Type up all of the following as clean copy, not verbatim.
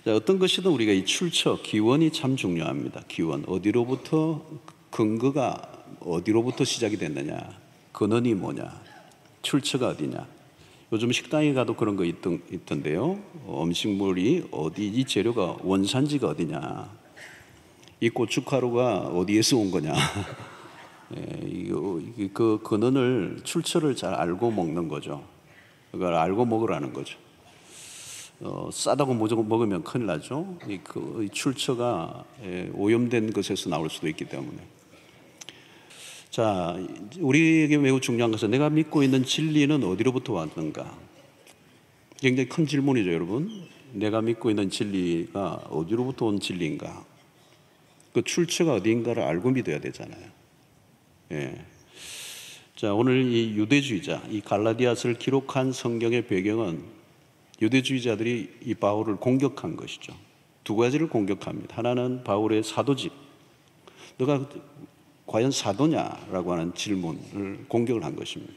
자, 어떤 것이든 우리가 이 출처, 기원이 참 중요합니다. 기원, 어디로부터, 근거가 어디로부터 시작이 됐느냐, 근원이 뭐냐, 출처가 어디냐. 요즘 식당에 가도 그런 거 있던데요. 음식물이 어디, 이 재료가 원산지가 어디냐, 이 고춧가루가 어디에서 온 거냐. 그 근원을, 출처를 잘 알고 먹는 거죠. 그걸 알고 먹으라는 거죠. 싸다고 무조건 먹으면 큰일 나죠. 이 출처가 오염된 것에서 나올 수도 있기 때문에. 자, 우리에게 매우 중요한 것은 내가 믿고 있는 진리는 어디로부터 왔는가. 굉장히 큰 질문이죠, 여러분. 내가 믿고 있는 진리가 어디로부터 온 진리인가. 그 출처가 어디인가를 알고 믿어야 되잖아요. 예. 자, 오늘 이 유대주의자, 이 갈라디아서를 기록한 성경의 배경은 유대주의자들이 이 바울을 공격한 것이죠. 두 가지를 공격합니다. 하나는 바울의 사도직, 너가 과연 사도냐라고 하는 질문을 공격을 한 것입니다.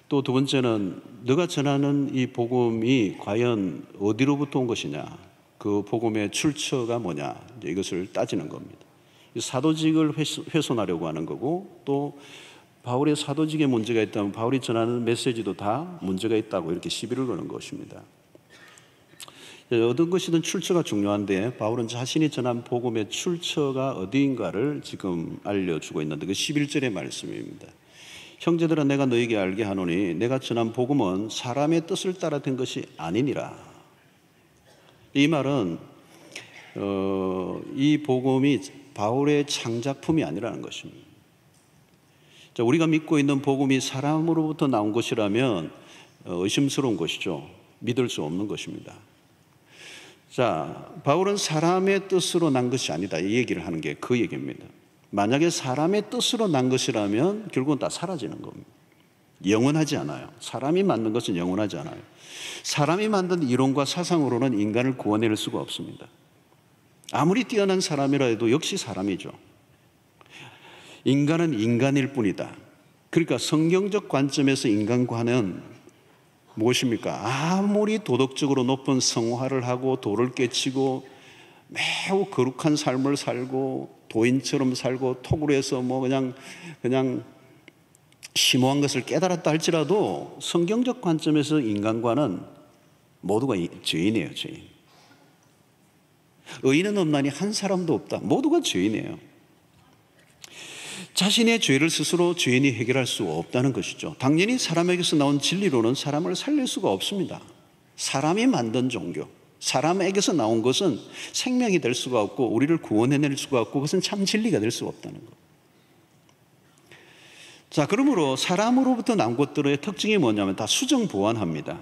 또 두 번째는 너가 전하는 이 복음이 과연 어디로부터 온 것이냐, 그 복음의 출처가 뭐냐, 이것을 따지는 겁니다. 이 사도직을 훼손하려고 하는 거고, 또 바울의 사도직에 문제가 있다면 바울이 전하는 메시지도 다 문제가 있다고 이렇게 시비를 거는 것입니다. 어떤 것이든 출처가 중요한데 바울은 자신이 전한 복음의 출처가 어디인가를 지금 알려주고 있는데, 그 11절의 말씀입니다. 형제들아, 내가 너에게 알게 하노니 내가 전한 복음은 사람의 뜻을 따라 된 것이 아니니라. 이 말은 이 복음이 바울의 창작품이 아니라는 것입니다. 자, 우리가 믿고 있는 복음이 사람으로부터 나온 것이라면 의심스러운 것이죠. 믿을 수 없는 것입니다. 자, 바울은 사람의 뜻으로 난 것이 아니다, 이 얘기를 하는 게 그 얘기입니다. 만약에 사람의 뜻으로 난 것이라면 결국은 다 사라지는 겁니다. 영원하지 않아요. 사람이 만든 것은 영원하지 않아요. 사람이 만든 이론과 사상으로는 인간을 구원해낼 수가 없습니다. 아무리 뛰어난 사람이라 해도 역시 사람이죠. 인간은 인간일 뿐이다. 그러니까 성경적 관점에서 인간과는 무엇입니까? 아무리 도덕적으로 높은 성화를 하고 도를 깨치고 매우 거룩한 삶을 살고 도인처럼 살고 톡으로 해서 뭐 그냥 심오한 것을 깨달았다 할지라도 성경적 관점에서 인간과는 모두가 죄인이에요, 죄인. 의인은 없나니 한 사람도 없다. 모두가 죄인이에요. 자신의 죄를 스스로 죄인이 해결할 수 없다는 것이죠. 당연히 사람에게서 나온 진리로는 사람을 살릴 수가 없습니다. 사람이 만든 종교, 사람에게서 나온 것은 생명이 될 수가 없고 우리를 구원해낼 수가 없고 그것은 참 진리가 될 수가 없다는 것. 자, 그러므로 사람으로부터 나온 것들의 특징이 뭐냐면 다 수정보완합니다.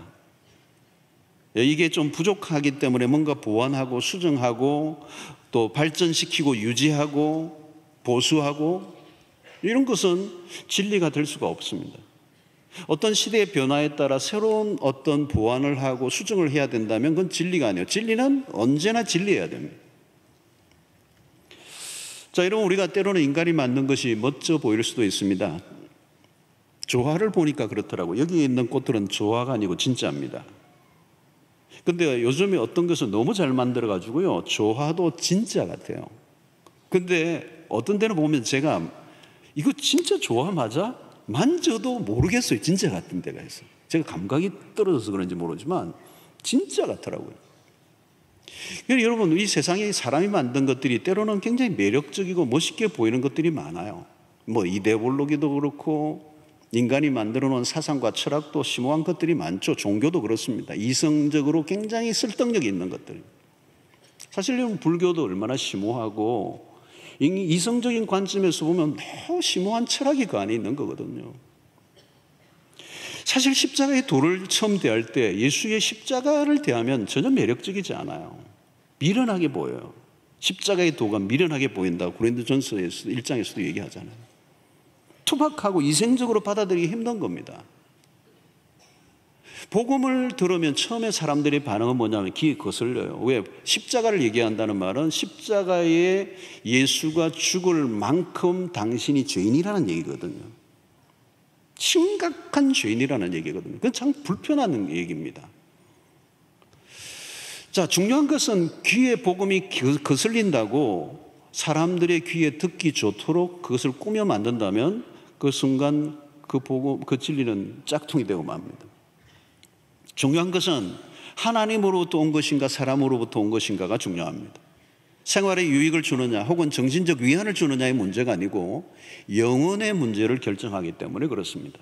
이게 좀 부족하기 때문에 뭔가 보완하고 수정하고 또 발전시키고 유지하고 보수하고 이런 것은 진리가 될 수가 없습니다. 어떤 시대의 변화에 따라 새로운 어떤 보완을 하고 수정을 해야 된다면 그건 진리가 아니에요. 진리는 언제나 진리해야 됩니다. 자, 여러분, 우리가 때로는 인간이 만든 것이 멋져 보일 수도 있습니다. 조화를 보니까 그렇더라고요. 여기 있는 꽃들은 조화가 아니고 진짜입니다. 근데 요즘에 어떤 것을 너무 잘 만들어가지고요, 조화도 진짜 같아요. 근데 어떤 데는 보면 제가 이거 진짜 조화 맞아? 만져도 모르겠어요. 진짜 같은 데가 있어요. 제가 감각이 떨어져서 그런지 모르지만 진짜 같더라고요. 그러니까 여러분, 이 세상에 사람이 만든 것들이 때로는 굉장히 매력적이고 멋있게 보이는 것들이 많아요. 뭐 이데올로기도 그렇고 인간이 만들어 놓은 사상과 철학도 심오한 것들이 많죠. 종교도 그렇습니다. 이성적으로 굉장히 설득력이 있는 것들. 사실 여러분, 불교도 얼마나 심오하고 이성적인 관점에서 보면 매우 심오한 철학이 그 안에 있는 거거든요. 사실 십자가의 도를 처음 대할 때 예수의 십자가를 대하면 전혀 매력적이지 않아요. 미련하게 보여요. 십자가의 도가 미련하게 보인다고 고린도전서 1장에서도 얘기하잖아요. 투박하고 이생적으로 받아들이기 힘든 겁니다. 복음을 들으면 처음에 사람들의 반응은 뭐냐면 귀에 거슬려요. 왜? 십자가를 얘기한다는 말은 십자가에 예수가 죽을 만큼 당신이 죄인이라는 얘기거든요. 심각한 죄인이라는 얘기거든요. 그건 참 불편한 얘기입니다. 자, 중요한 것은 귀에 복음이 거슬린다고 사람들의 귀에 듣기 좋도록 그것을 꾸며 만든다면 그 순간 그 복음, 그 진리는 짝퉁이 되고 맙니다. 중요한 것은 하나님으로부터 온 것인가 사람으로부터 온 것인가가 중요합니다. 생활에 유익을 주느냐 혹은 정신적 위안을 주느냐의 문제가 아니고 영혼의 문제를 결정하기 때문에 그렇습니다.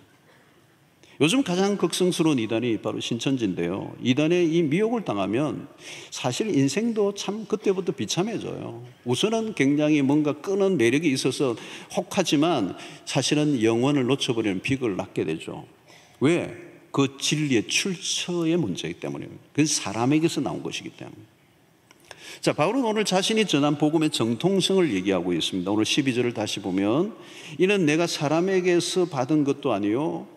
요즘 가장 극성스러운 이단이 바로 신천지인데요. 이단에 이 미혹을 당하면 사실 인생도 참 그때부터 비참해져요. 우선은 굉장히 뭔가 끄는 매력이 있어서 혹하지만 사실은 영혼을 놓쳐버리는 빅을 낳게 되죠. 왜? 그 진리의 출처의 문제이기 때문입니다. 그건 사람에게서 나온 것이기 때문에. 자, 바울은 오늘 자신이 전한 복음의 정통성을 얘기하고 있습니다. 오늘 12절을 다시 보면 이는 내가 사람에게서 받은 것도 아니요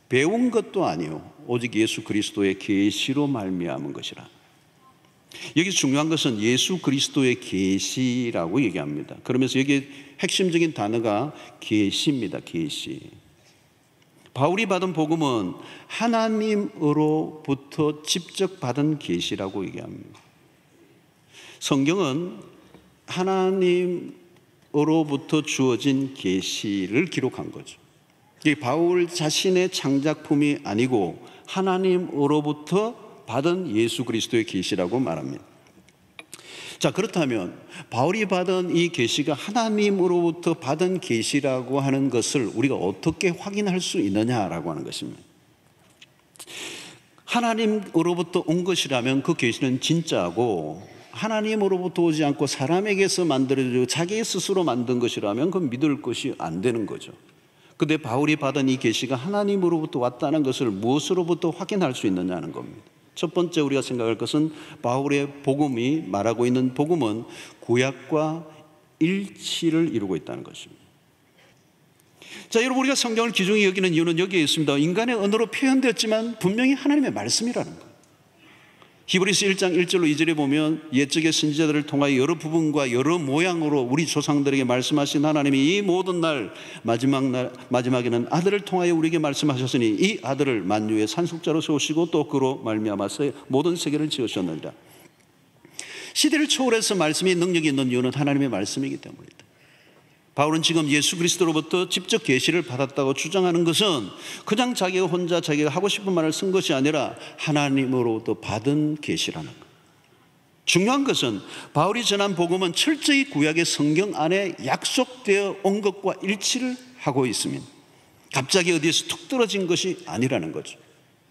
배운 것도 아니요 오직 예수 그리스도의 계시로 말미암은 것이라. 여기 중요한 것은 예수 그리스도의 계시라고 얘기합니다. 그러면서 여기 핵심적인 단어가 계시입니다. 계시. 바울이 받은 복음은 하나님으로부터 직접 받은 계시라고 얘기합니다. 성경은 하나님으로부터 주어진 계시를 기록한 거죠. 이 바울 자신의 창작품이 아니고 하나님으로부터 받은 예수 그리스도의 계시라고 말합니다. 자, 그렇다면 바울이 받은 이 계시가 하나님으로부터 받은 계시라고 하는 것을 우리가 어떻게 확인할 수 있느냐라고 하는 것입니다. 하나님으로부터 온 것이라면 그 계시는 진짜고, 하나님으로부터 오지 않고 사람에게서 만들어지고 자기 스스로 만든 것이라면 그건 믿을 것이 안 되는 거죠. 그런데 바울이 받은 이 계시가 하나님으로부터 왔다는 것을 무엇으로부터 확인할 수 있느냐는 겁니다. 첫 번째 우리가 생각할 것은 바울의 복음이 말하고 있는 복음은 구약과 일치를 이루고 있다는 것입니다. 자, 여러분, 우리가 성경을 귀중히 여기는 이유는 여기에 있습니다. 인간의 언어로 표현되었지만 분명히 하나님의 말씀이라는 거예요. 히브리서 1장 1절로 2절에 보면 옛적의 선지자들을 통하여 여러 부분과 여러 모양으로 우리 조상들에게 말씀하신 하나님이 이 모든 날 마지막에는 아들을 통하여 우리에게 말씀하셨으니 이 아들을 만유의 산속자로 세우시고 또 그로 말미암아서 모든 세계를 지으셨느니라. 시대를 초월해서 말씀이 능력이 있는 이유는 하나님의 말씀이기 때문이다. 바울은 지금 예수 그리스도로부터 직접 계시를 받았다고 주장하는 것은 그냥 자기가 혼자 자기가 하고 싶은 말을 쓴 것이 아니라 하나님으로부터 받은 계시라는 것. 중요한 것은 바울이 전한 복음은 철저히 구약의 성경 안에 약속되어 온 것과 일치를 하고 있습니다. 갑자기 어디에서 툭 떨어진 것이 아니라는 거죠.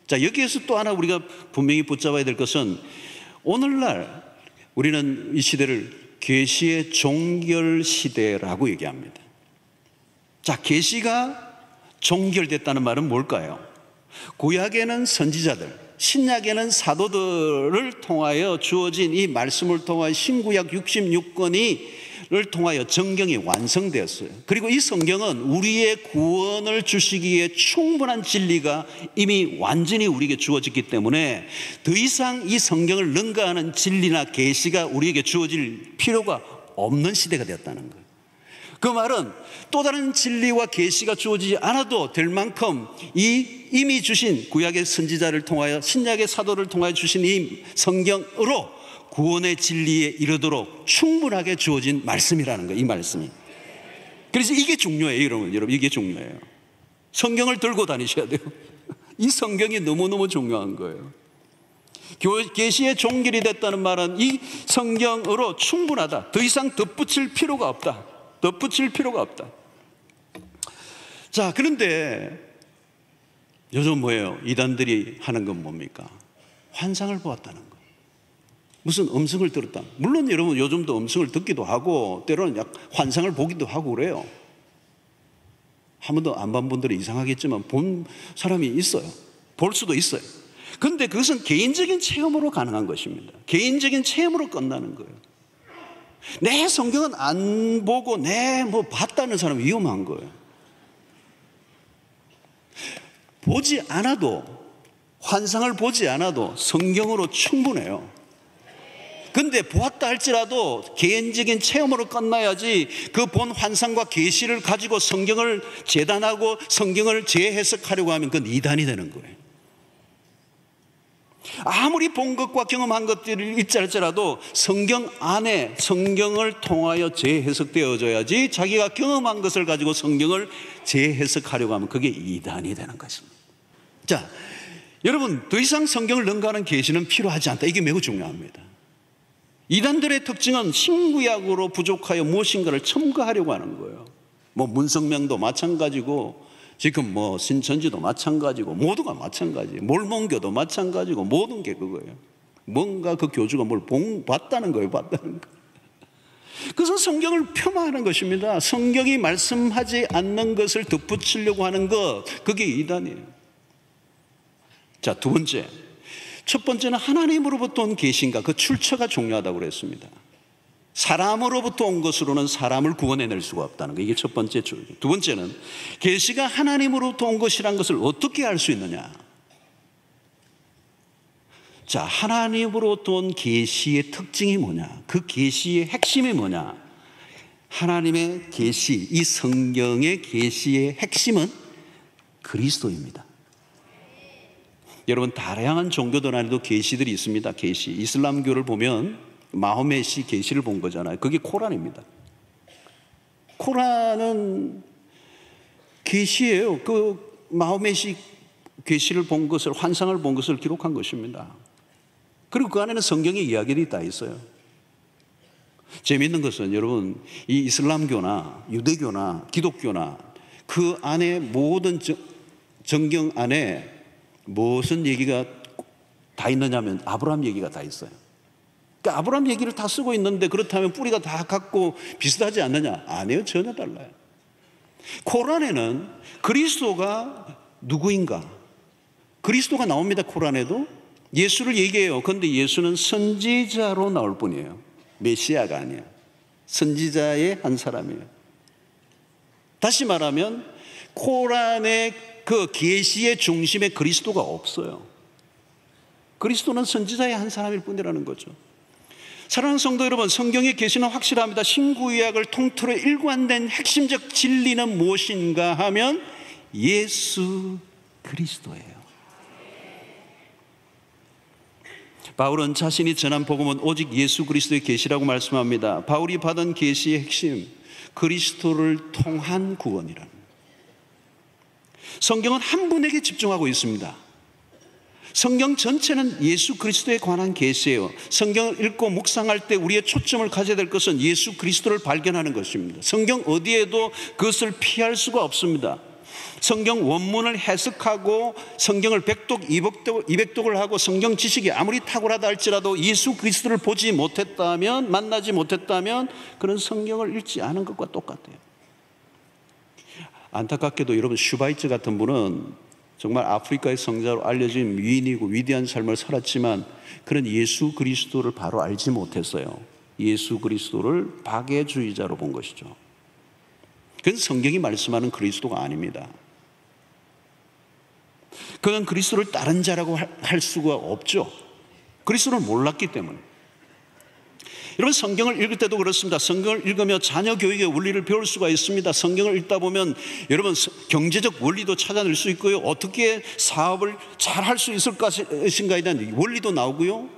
자, 여기에서 또 하나 우리가 분명히 붙잡아야 될 것은 오늘날 우리는 이 시대를 계시의 종결 시대라고 얘기합니다. 자, 계시가 종결됐다는 말은 뭘까요? 구약에는 선지자들, 신약에는 사도들을 통하여 주어진 이 말씀을 통하여 신구약 66권을 통하여 정경이 완성되었어요. 그리고 이 성경은 우리의 구원을 주시기에 충분한 진리가 이미 완전히 우리에게 주어졌기 때문에 더 이상 이 성경을 능가하는 진리나 계시가 우리에게 주어질 필요가 없는 시대가 되었다는 거예요. 그 말은 또 다른 진리와 계시가 주어지지 않아도 될 만큼 이미 주신 구약의 선지자를 통하여 신약의 사도를 통하여 주신 이 성경으로 구원의 진리에 이르도록 충분하게 주어진 말씀이라는 거예요. 이 말씀이. 그래서 이게 중요해요. 여러분 이게 중요해요. 성경을 들고 다니셔야 돼요. 이 성경이 너무너무 중요한 거예요. 계시의 종결이 됐다는 말은 이 성경으로 충분하다. 더 이상 덧붙일 필요가 없다. 덧붙일 필요가 없다. 자, 그런데 요즘 뭐예요? 이단들이 하는 건 뭡니까? 환상을 보았다는 거. 무슨 음성을 들었다. 물론 여러분 요즘도 음성을 듣기도 하고 때로는 환상을 보기도 하고 그래요. 한 번도 안 본 분들이 이상하겠지만 본 사람이 있어요. 볼 수도 있어요. 그런데 그것은 개인적인 체험으로 가능한 것입니다. 개인적인 체험으로 끝나는 거예요. 내 성경은 안 보고 내 뭐 봤다는 사람은 위험한 거예요. 보지 않아도, 환상을 보지 않아도 성경으로 충분해요. 근데 보았다 할지라도 개인적인 체험으로 끝나야지 그 본 환상과 계시를 가지고 성경을 재단하고 성경을 재해석하려고 하면 그건 이단이 되는 거예요. 아무리 본 것과 경험한 것들을 있자 할지라도 성경 안에 성경을 통하여 재해석되어져야지 자기가 경험한 것을 가지고 성경을 재해석하려고 하면 그게 이단이 되는 것입니다. 자, 여러분, 더 이상 성경을 능가하는 계시는 필요하지 않다. 이게 매우 중요합니다. 이단들의 특징은 신구약으로 부족하여 무엇인가를 첨가하려고 하는 거예요. 문성명도 마찬가지고 지금 신천지도 마찬가지고 모두가 마찬가지예요. 몰몬교도 마찬가지고 모든 게 그거예요. 뭔가 그 교주가 뭘 봤다는 거예요. 봤다는 거. 그래서 성경을 폄하하는 것입니다. 성경이 말씀하지 않는 것을 덧붙이려고 하는 것, 그게 이단이에요. 자, 두 번째. 첫 번째는 하나님으로부터 온 계시인가, 그 출처가 중요하다고 그랬습니다. 사람으로부터 온 것으로는 사람을 구원해낼 수가 없다는 거, 이게 첫 번째 줄기. 두 번째는 계시가 하나님으로부터 온 것이란 것을 어떻게 알 수 있느냐. 자, 하나님으로부터 온 계시의 특징이 뭐냐, 그 계시의 핵심이 뭐냐. 하나님의 계시, 이 성경의 계시의 핵심은 그리스도입니다. 여러분, 다양한 종교들 안에도 계시들이 있습니다. 계시. 이슬람교를 보면 마호메시 계시를 본 거잖아요. 그게 코란입니다. 코란은 계시예요. 그 마호메시 계시를 본 것을, 환상을 본 것을 기록한 것입니다. 그리고 그 안에는 성경의 이야기들이 다 있어요. 재미있는 것은 여러분, 이 이슬람교나 유대교나 기독교나 그 안에 모든 정경 안에 무슨 얘기가 다 있느냐면 아브라함 얘기가 다 있어요. 그러니까 아브라함 얘기를 다 쓰고 있는데 그렇다면 뿌리가 다 같고 비슷하지 않느냐? 아니에요. 전혀 달라요. 코란에는 그리스도가 누구인가? 그리스도가 나옵니다. 코란에도 예수를 얘기해요. 그런데 예수는 선지자로 나올 뿐이에요. 메시아가 아니에요. 선지자의 한 사람이에요. 다시 말하면 코란의 그 계시의 중심에 그리스도가 없어요. 그리스도는 선지자의 한 사람일 뿐이라는 거죠. 사랑하는 성도 여러분, 성경의 계시는 확실합니다. 신구약을 통틀어 일관된 핵심적 진리는 무엇인가 하면 예수 그리스도예요. 바울은 자신이 전한 복음은 오직 예수 그리스도의 계시라고 말씀합니다. 바울이 받은 계시의 핵심, 그리스도를 통한 구원이라는. 성경은 한 분에게 집중하고 있습니다. 성경 전체는 예수 그리스도에 관한 계시예요. 성경을 읽고 묵상할 때 우리의 초점을 가져야 될 것은 예수 그리스도를 발견하는 것입니다. 성경 어디에도 그것을 피할 수가 없습니다. 성경 원문을 해석하고 성경을 100독, 200독을 하고 성경 지식이 아무리 탁월하다 할지라도 예수 그리스도를 보지 못했다면, 만나지 못했다면 그런 성경을 읽지 않은 것과 똑같아요. 안타깝게도 여러분, 슈바이처 같은 분은 정말 아프리카의 성자로 알려진 위인이고 위대한 삶을 살았지만 그런 예수 그리스도를 바로 알지 못했어요. 예수 그리스도를 박애주의자로 본 것이죠. 그건 성경이 말씀하는 그리스도가 아닙니다. 그건 그리스도를 다른 자라고 할 수가 없죠. 그리스도를 몰랐기 때문에. 여러분, 성경을 읽을 때도 그렇습니다. 성경을 읽으며 자녀 교육의 원리를 배울 수가 있습니다. 성경을 읽다 보면 여러분, 경제적 원리도 찾아낼 수 있고요, 어떻게 사업을 잘 할 수 있을 것인가에 대한 원리도 나오고요,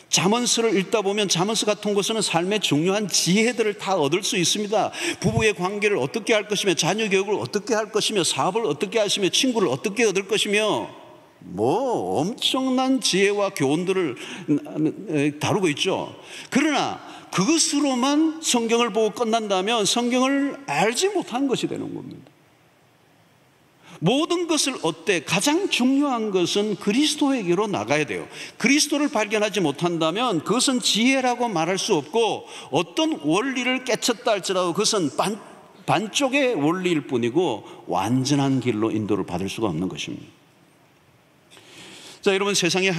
잠언서를 읽다 보면 잠언서 같은 곳에는 삶의 중요한 지혜들을 다 얻을 수 있습니다. 부부의 관계를 어떻게 할 것이며, 자녀 교육을 어떻게 할 것이며, 사업을 어떻게 하시며, 친구를 어떻게 얻을 것이며, 엄청난 지혜와 교훈들을 다루고 있죠. 그러나 그것으로만 성경을 보고 끝난다면 성경을 알지 못한 것이 되는 겁니다. 모든 것을 얻되 가장 중요한 것은 그리스도에게로 나가야 돼요. 그리스도를 발견하지 못한다면 그것은 지혜라고 말할 수 없고, 어떤 원리를 깨쳤다 할지라도 그것은 반쪽의 원리일 뿐이고 완전한 길로 인도를 받을 수가 없는 것입니다. 자, 여러분, 세상의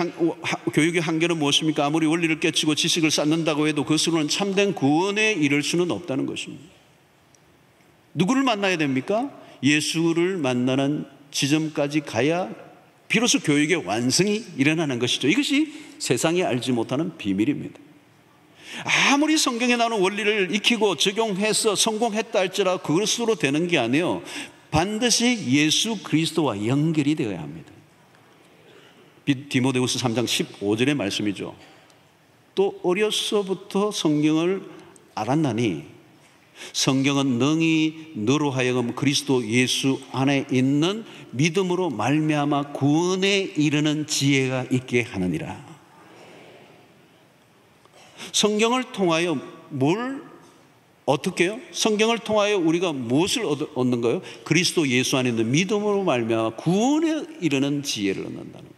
교육의 한계는 무엇입니까? 아무리 원리를 깨치고 지식을 쌓는다고 해도 그것으로는 참된 구원에 이를 수는 없다는 것입니다. 누구를 만나야 됩니까? 예수를 만나는 지점까지 가야 비로소 교육의 완성이 일어나는 것이죠. 이것이 세상이 알지 못하는 비밀입니다. 아무리 성경에 나오는 원리를 익히고 적용해서 성공했다 할지라도 그것으로 되는 게 아니에요. 반드시 예수 그리스도와 연결이 되어야 합니다. 디모데후서 3장 15절의 말씀이죠. 또 어려서부터 성경을 알았나니 성경은 능히 너로 하여금 그리스도 예수 안에 있는 믿음으로 말미암아 구원에 이르는 지혜가 있게 하느니라. 성경을 통하여 어떻게 해요? 성경을 통하여 우리가 무엇을 얻는 거예요? 그리스도 예수 안에 있는 믿음으로 말미암아 구원에 이르는 지혜를 얻는다는 거예요.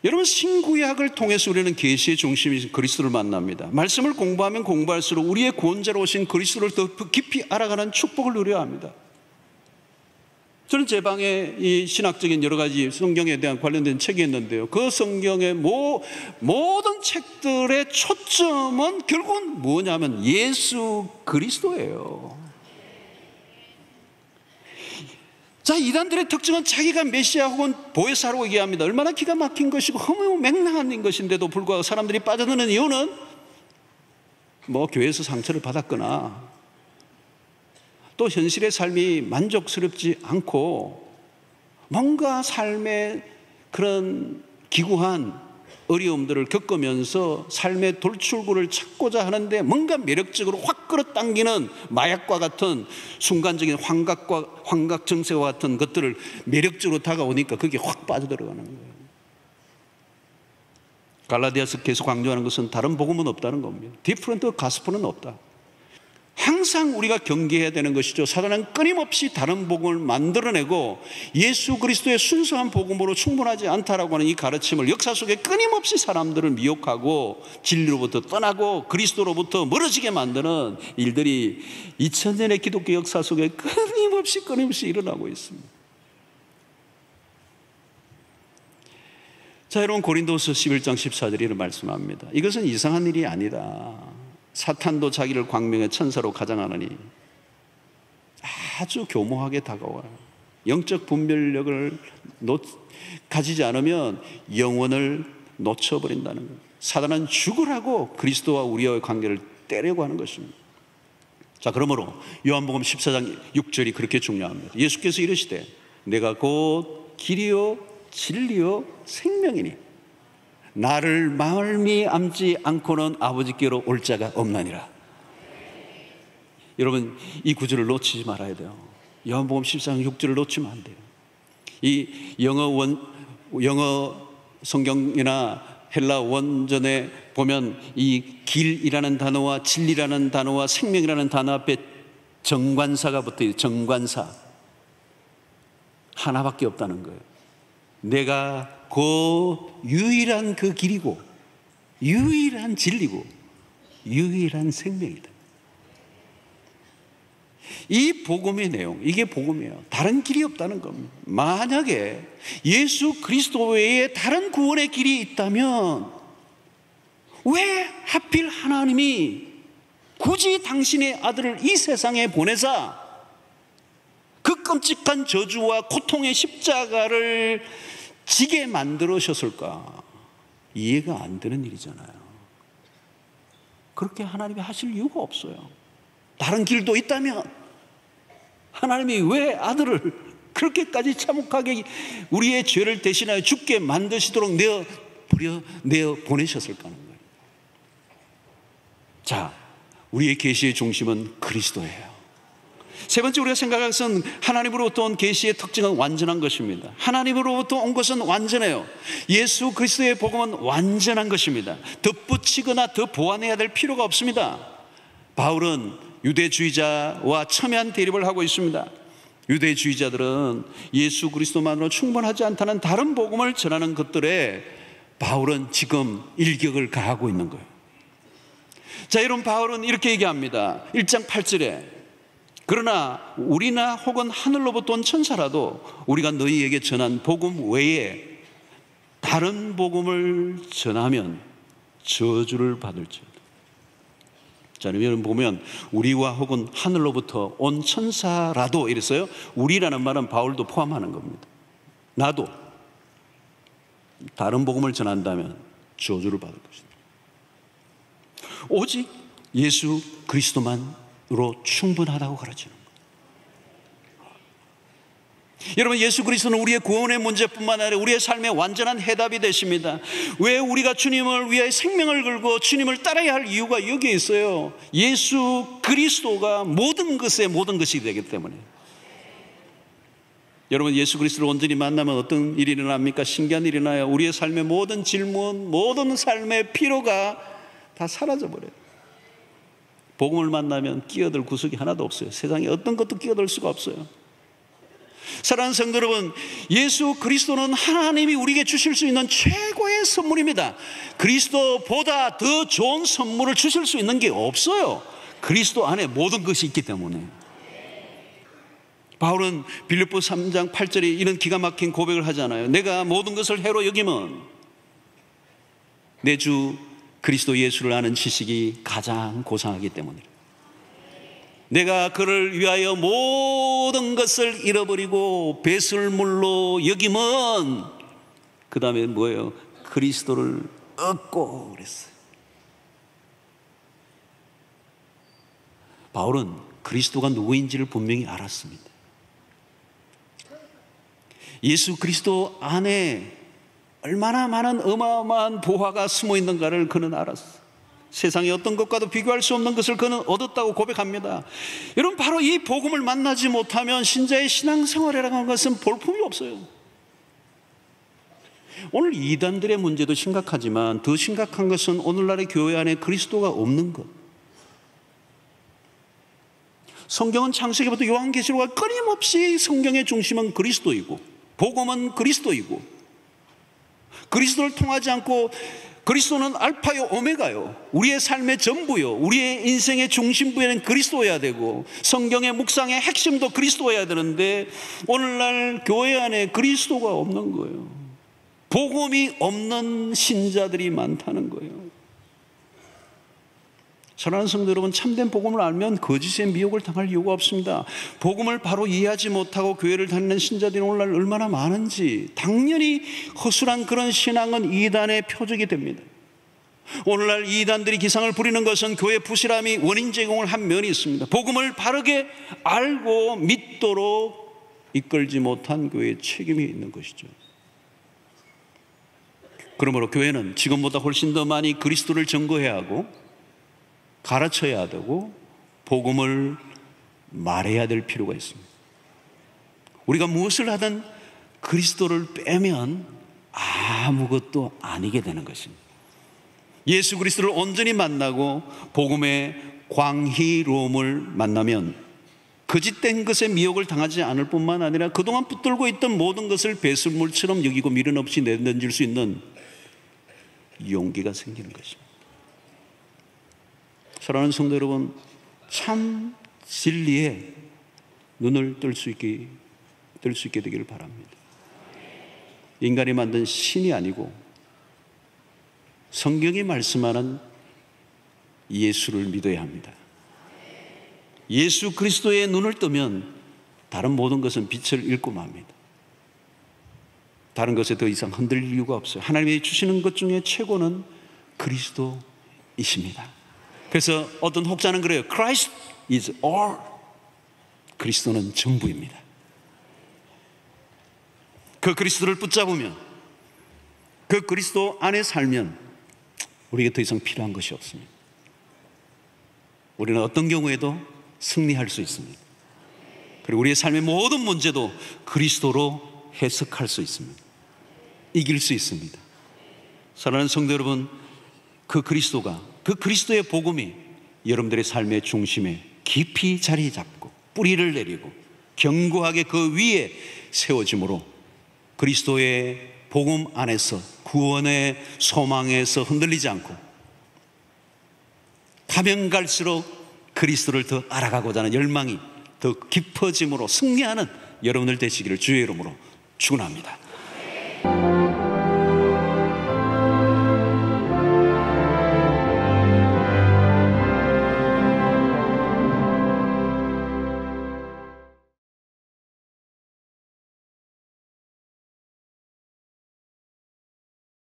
여러분, 신구약을 통해서 우리는 계시의 중심이신 그리스도를 만납니다. 말씀을 공부하면 공부할수록 우리의 구원자로 오신 그리스도를 더 깊이 알아가는 축복을 누려야 합니다. 저는 제 방에 이 신학적인 여러 가지 성경에 대한 관련된 책이 있는데요, 그 성경의 모든 책들의 초점은 결국은 뭐냐면 예수 그리스도예요. 자, 이단들의 특징은 자기가 메시아 혹은 보혜사라고 얘기합니다. 얼마나 기가 막힌 것이고 허무맹랑한 것인데도 불구하고 사람들이 빠져드는 이유는 교회에서 상처를 받았거나 또 현실의 삶이 만족스럽지 않고 뭔가 삶의 그런 기구한 어려움들을 겪으면서 삶의 돌출구를 찾고자 하는데 뭔가 매력적으로 확 끌어당기는 마약과 같은 순간적인 환각 증세와 같은 것들을 매력적으로 다가오니까 그게 확 빠져들어가는 거예요. 갈라디아서 계속 강조하는 것은 다른 복음은 없다는 겁니다. 디프런트 가스펠은 없다. 항상 우리가 경계해야 되는 것이죠. 사단은 끊임없이 다른 복음을 만들어내고 예수 그리스도의 순수한 복음으로 충분하지 않다라고 하는 이 가르침을 역사 속에 끊임없이 사람들을 미혹하고 진리로부터 떠나고 그리스도로부터 멀어지게 만드는 일들이 2000년의 기독교 역사 속에 끊임없이 일어나고 있습니다. 자, 여러분, 고린도서 11장 14절에 이런 말씀합니다. 이것은 이상한 일이 아니다. 사탄도 자기를 광명의 천사로 가장하느니 아주 교모하게 다가와라. 영적 분별력을 가지지 않으면 영혼을 놓쳐버린다는 거예요. 사단은 죽으라고 그리스도와 우리와의 관계를 떼려고 하는 것입니다. 자, 그러므로 요한복음 14장 6절이 그렇게 중요합니다. 예수께서 이르시되 내가 곧 길이요 진리요 생명이니 나를 말미암지 않고는 아버지께로 올 자가 없나니라. 여러분, 이 구절을 놓치지 말아야 돼요. 요한복음 14장 6절을 놓치면 안 돼요. 이 영어 성경이나 헬라 원전에 보면 이 길이라는 단어와 진리라는 단어와 생명이라는 단어 앞에 정관사가 붙어요. 정관사. 하나밖에 없다는 거예요. 내가 그 유일한 그 길이고 유일한 진리고 유일한 생명이다. 이 복음의 내용, 이게 복음이에요. 다른 길이 없다는 겁니다. 만약에 예수 그리스도 외에 다른 구원의 길이 있다면 왜 하필 하나님이 굳이 당신의 아들을 이 세상에 보내사 그 끔찍한 저주와 고통의 십자가를 지게 만들으셨을까? 이해가 안 되는 일이잖아요. 그렇게 하나님이 하실 이유가 없어요. 다른 길도 있다면 하나님이 왜 아들을 그렇게까지 참혹하게 우리의 죄를 대신하여 죽게 만드시도록 내어 보내셨을까 하는 거예요. 자, 우리의 계시의 중심은 그리스도예요. 세 번째 우리가 생각할 것은 하나님으로부터 온 계시의 특징은 완전한 것입니다. 하나님으로부터 온 것은 완전해요. 예수 그리스도의 복음은 완전한 것입니다. 덧붙이거나 더 보완해야 될 필요가 없습니다. 바울은 유대주의자와 첨예한 대립을 하고 있습니다. 유대주의자들은 예수 그리스도만으로 충분하지 않다는 다른 복음을 전하는 것들에 바울은 지금 일격을 가하고 있는 거예요. 자, 여러분, 바울은 이렇게 얘기합니다. 1장 8절에 그러나 우리나 혹은 하늘로부터 온 천사라도 우리가 너희에게 전한 복음 외에 다른 복음을 전하면 저주를 받을지어다. 자, 여러분 보면 우리와 혹은 하늘로부터 온 천사라도 이랬어요. 우리라는 말은 바울도 포함하는 겁니다. 나도 다른 복음을 전한다면 저주를 받을 것이다. 오직 예수 그리스도만으로 충분하다고 가르치는 거예요. 여러분, 예수 그리스도는 우리의 구원의 문제뿐만 아니라 우리의 삶의 완전한 해답이 되십니다. 왜 우리가 주님을 위해 생명을 걸고 주님을 따라야 할 이유가 여기에 있어요. 예수 그리스도가 모든 것의 모든 것이 되기 때문에. 여러분, 예수 그리스도를 온전히 만나면 어떤 일이 일어납니까? 신기한 일이 나요. 우리의 삶의 모든 질문, 모든 삶의 피로가 다 사라져버려요. 복음을 만나면 끼어들 구석이 하나도 없어요. 세상에 어떤 것도 끼어들 수가 없어요. 사랑하는 성도 여러분, 예수 그리스도는 하나님이 우리에게 주실 수 있는 최고의 선물입니다. 그리스도보다 더 좋은 선물을 주실 수 있는 게 없어요. 그리스도 안에 모든 것이 있기 때문에. 바울은 빌립보 3장 8절에 이런 기가 막힌 고백을 하잖아요. 내가 모든 것을 해로 여기면 내 주 그리스도 예수를 아는 지식이 가장 고상하기 때문에. 내가 그를 위하여 모든 것을 잃어버리고 배설물로 여기면 그 다음에 뭐예요? 그리스도를 얻고 그랬어요. 바울은 그리스도가 누구인지를 분명히 알았습니다. 예수 그리스도 안에 얼마나 많은 어마어마한 보화가 숨어 있는가를 그는 알았어요. 세상의 어떤 것과도 비교할 수 없는 것을 그는 얻었다고 고백합니다. 여러분, 바로 이 복음을 만나지 못하면 신자의 신앙생활이라고 하는 것은 볼품이 없어요. 오늘 이단들의 문제도 심각하지만 더 심각한 것은 오늘날의 교회 안에 그리스도가 없는 것. 성경은 창세기부터 요한계시록과 끊임없이 성경의 중심은 그리스도이고 복음은 그리스도이고, 그리스도를 통하지 않고, 그리스도는 알파요 오메가요, 우리의 삶의 전부요, 우리의 인생의 중심부에는 그리스도여야 되고 성경의 묵상의 핵심도 그리스도여야 되는데 오늘날 교회 안에 그리스도가 없는 거예요. 복음이 없는 신자들이 많다는 거예요. 사랑하는 성도 여러분, 참된 복음을 알면 거짓의 미혹을 당할 이유가 없습니다. 복음을 바로 이해하지 못하고 교회를 다니는 신자들이 오늘날 얼마나 많은지, 당연히 허술한 그런 신앙은 이단의 표적이 됩니다. 오늘날 이단들이 기상을 부리는 것은 교회 부실함이 원인 제공을 한 면이 있습니다. 복음을 바르게 알고 믿도록 이끌지 못한 교회의 책임이 있는 것이죠. 그러므로 교회는 지금보다 훨씬 더 많이 그리스도를 증거해야 하고 가르쳐야 되고 복음을 말해야 될 필요가 있습니다. 우리가 무엇을 하든 그리스도를 빼면 아무것도 아니게 되는 것입니다. 예수 그리스도를 온전히 만나고 복음의 광희로움을 만나면 거짓된 것에 미혹을 당하지 않을 뿐만 아니라 그동안 붙들고 있던 모든 것을 배설물처럼 여기고 미련 없이 내던질 수 있는 용기가 생기는 것입니다. 사랑하는 성도 여러분, 참 진리에 눈을 뜰 수 있게 되기를 바랍니다. 인간이 만든 신이 아니고 성경이 말씀하는 예수를 믿어야 합니다. 예수 그리스도의 눈을 뜨면 다른 모든 것은 빛을 잃고 맙니다. 다른 것에 더 이상 흔들릴 이유가 없어요. 하나님이 주시는 것 중에 최고는 그리스도이십니다. 그래서 어떤 혹자는 그래요. Christ is all. 그리스도는 전부입니다. 그 그리스도를 붙잡으면, 그 그리스도 안에 살면 우리에게 더 이상 필요한 것이 없습니다. 우리는 어떤 경우에도 승리할 수 있습니다. 그리고 우리의 삶의 모든 문제도 그리스도로 해석할 수 있습니다. 이길 수 있습니다. 사랑하는 성도 여러분, 그 그리스도가, 그 그리스도의 복음이 여러분들의 삶의 중심에 깊이 자리 잡고 뿌리를 내리고 견고하게 그 위에 세워짐으로 그리스도의 복음 안에서 구원의 소망에서 흔들리지 않고 가면 갈수록 그리스도를 더 알아가고자 하는 열망이 더 깊어짐으로 승리하는 여러분들 되시기를 주의 이름으로 축원합니다.